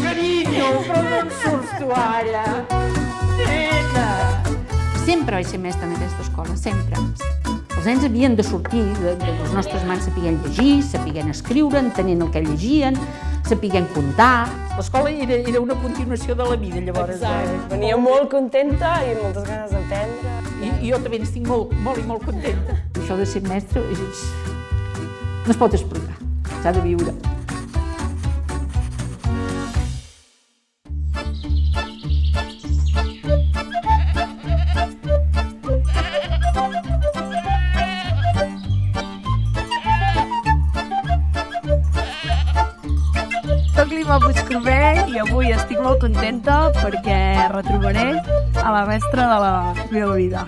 Carinyo, però d'on surts tu ara? Nena! Sempre vaig ser mestra en aquesta escola, sempre. Els nens havien de sortir de les nostres mans sapiguent llegir, sapiguent escriure, entenent el que llegien, sapiguent comptar. L'escola era una continuació de la vida, llavors. Exacte. Venia molt contenta i amb moltes ganes d'aprendre. I jo també estic molt i molt contenta. Això de ser mestre no es pot explicar, s'ha de viure. Soc l'Ima Puigcorbé i avui estic molt contenta perquè retrobaré a la mestra de la meva vida.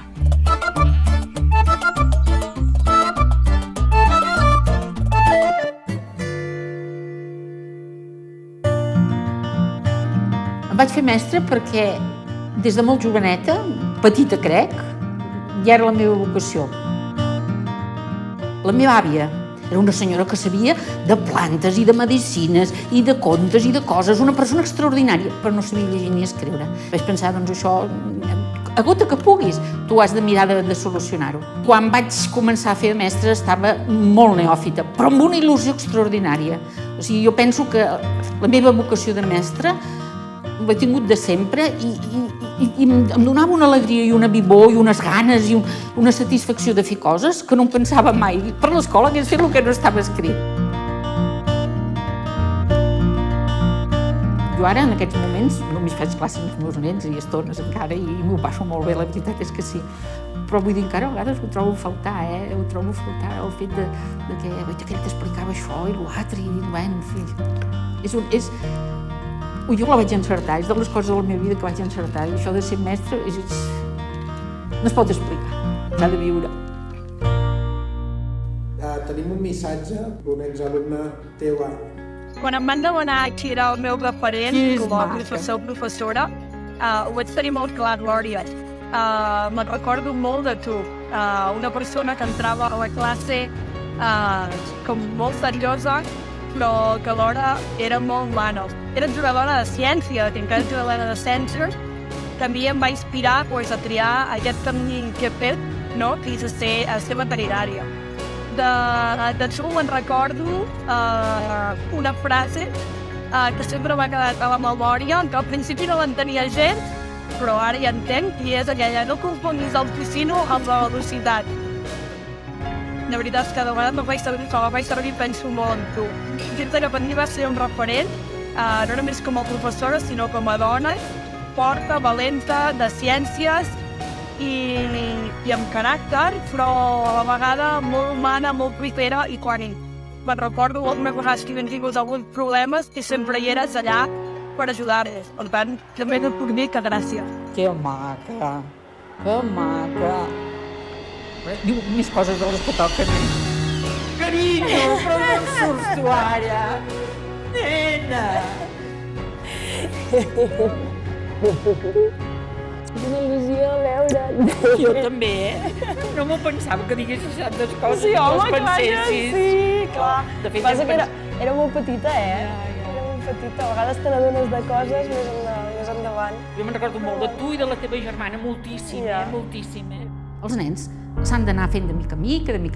Em vaig fer mestra perquè des de molt joveneta, petita crec, ja era la meva vocació. La meva àvia era una senyora que sabia de plantes i de medicines i de contes i de coses, una persona extraordinària, però no sabia llegir ni escriure. Vaig pensar, doncs això, a gota que puguis, tu has de mirar de solucionar-ho. Quan vaig començar a fer de mestra estava molt neòfita, però amb una il·lusió extraordinària. O sigui, jo penso que la meva vocació de mestra l'he tingut de sempre i em donava una alegria i una vivor i unes ganes i una satisfacció de fer coses que no em pensava mai. Per l'escola hagués fet el que no estava escrit. Jo ara, en aquests moments, només faig classes amb els meus nens i estones encara i m'ho passo molt bé, la veritat és que sí. Però vull dir, encara a vegades ho trobo a faltar, ho trobo a faltar el fet de que aquell t'explicava això i l'altre i, bueno, en fi. Jo la vaig encertar, és de les coses de la meva vida que vaig encertar. I això de ser mestre no es pot explicar, s'ha de viure. Tenim un missatge d'un exalumne teu. Quan em van demanar qui era el meu referent com a professor o professora, ho vaig tenir molt clar, Glòria. Me'n recordo molt de tu, una persona que entrava a la classe com molt seriosa, però que alhora era molt humana. Era jugadora de ciència, que encara és jugadora de ciències. També em va inspirar a triar aquest camí que he fet, que és a ser veterinària. De tu me'n recordo una frase que sempre m'ha quedat a la memòria, que al principi no l'entenia gens, però ara ja entenc, i és aquella: no confonguis el piscino amb la velocitat. La veritat és que de vegades me vaig servir penso molt en tu. Penso que per mi va ser un referent, no només com a professora, sinó com a dona, forta, valenta, de ciències i amb caràcter, però a la vegada molt humana, molt propera, i quan me'n recordo algunes vegades que havien tingut alguns problemes i sempre hi eres allà per ajudar-los. Per tant, també et puc dir que gràcies. Que maca, que maca. Diu més coses de les que toquen. Carinyo, però d'on surts tu ara? Nena! És una il·lusió veure't. Jo també, No m'ho pensava que diguessis tantes coses. Sí, home, que clar que sí, clar. De fet, passa que era molt petita, Era molt petita. A vegades te n'adones de coses més endavant. Jo me'n recordo molt de tu i de la teva germana, moltíssim, moltíssim. Els nens s'han d'anar fent de mica en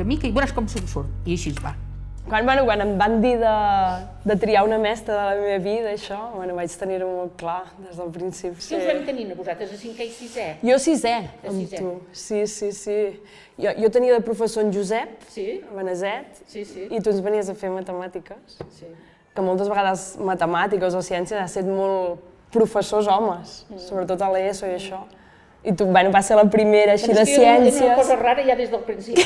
mica, i veuràs com se'n surt. I així es va. Quan em van dir de triar una mestra de la meva vida, això, vaig tenir-ho molt clar des del principi. Què us vam tenir a vosaltres, a 5è i 6è? Jo 6è, amb tu. Sí. Jo tenia de professor en Josep, Beneset, i tu ens venies a fer matemàtiques. Que moltes vegades matemàtiques o ciències ha estat molt professors homes, sobretot a l'ESO i això. I tu, va ser la primera així de ciències. Era una cosa rara ja des del principi.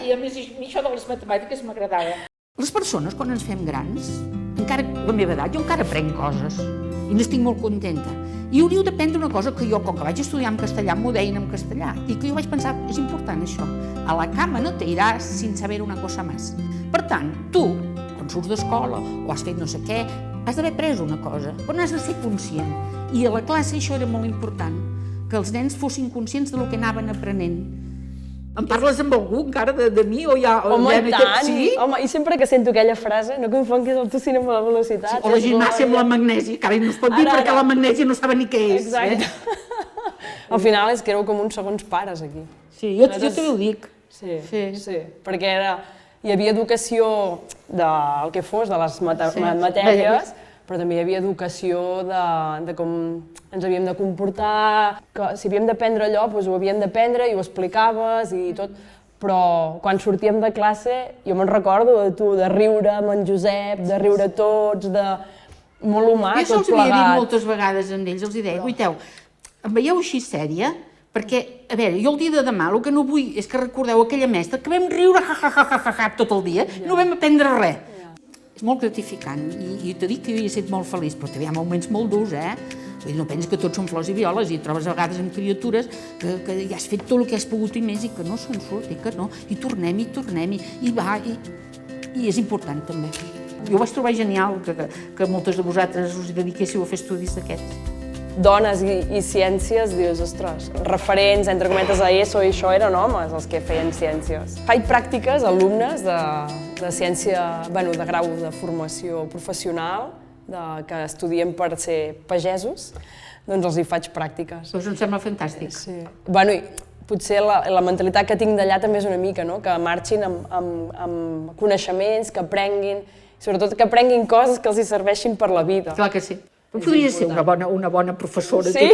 I a més, això de les matemàtiques m'agradava. Les persones, quan ens fem grans, encara a la meva edat, jo encara aprenc coses. I n'estic molt contenta. I hauríeu d'aprendre una cosa que jo, com que vaig estudiar en castellà, m'ho deien en castellà. I que jo vaig pensar, és important això. A la cama no te iràs sin saber una cosa más. Per tant, tu, quan surts d'escola o has fet no sé què, has d'haver pres una cosa, però n'has de ser conscient. I a la classe això era molt important, que els nens fossin conscients del que anaven aprenent. Em parles amb algú encara de mi o ja... Home, i tant! Sí? Home, i sempre que sento aquella frase, no confonguis el tocino amb la velocitat. O la gimnàsia amb la magnèsia, que ara no es pot dir perquè la magnèsia no saben ni què és. Exacte. Al final és que éreu com uns segons pares aquí. Sí, jo també ho dic. Sí, perquè hi havia educació del que fos, de les matèries, però també hi havia educació de com ens havíem de comportar, que si havíem d'aprendre allò, doncs ho havíem d'aprendre i ho explicaves i tot, però quan sortíem de classe jo me'n recordo de tu, de riure amb en Josep, de riure tots, de molt humà, tot plegat. Jo se'ls havia dit moltes vegades a ells, els deia, guaiteu, em veieu així sèria? Perquè, a veure, jo el dia de demà el que no vull és que recordeu aquella mestra que vam riure tot el dia, no vam aprendre res. És molt gratificant i t'he dit que jo havia estat molt feliç, però també hi ha moments molt durs, Vull dir, no penses que tots són flors i violes i trobes a vegades amb criatures que ja has fet tot el que has pogut i més i que no se'n surt i que no, i tornem i va, i és important també. Jo ho vaig trobar genial que moltes de vosaltres us dediquéssiu a fer estudis d'aquests. Dones i ciències, dius, ostres, referents, entre cometes, a ESO i això eren homes els que feien ciències. Faig pràctiques a alumnes de ciència, de grau de formació professional, que estudien per ser pagesos, doncs els hi faig pràctiques. Doncs em sembla fantàstic. Sí. I potser la mentalitat que tinc d'allà també és una mica, no? Que marxin amb coneixements, que aprenguin, sobretot que aprenguin coses que els hi serveixin per la vida. Clar que sí. Podria ser una bona professora. Sí?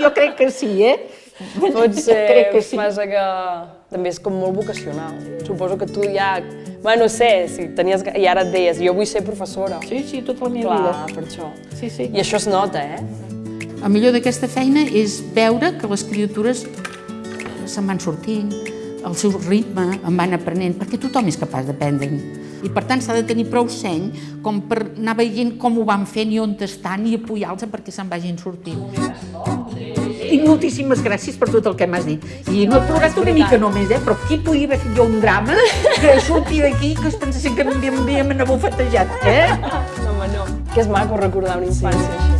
Jo crec que sí, Potser passa que també és com molt vocacional. Suposo que tu ja... No sé, si tenies... I ara et deies, jo vull ser professora. Sí, tota la meva vida. Clar, per això. Sí. I això es nota, El millor d'aquesta feina és veure que les criatures se'n van sortint, el seu ritme en van aprenent, perquè tothom és capaç d'aprendre. I per tant s'ha de tenir prou seny com per anar veient com ho van fent i on estan i apoyar-los perquè se'n vagin sortint. I moltíssimes gràcies per tot el que m'has dit. I no he plorat una mica només, però aquí podia haver fet jo un drama que sortir d'aquí que es pensessin que m'havíem abofetejat, Home, no. Que és maco recordar una infància així.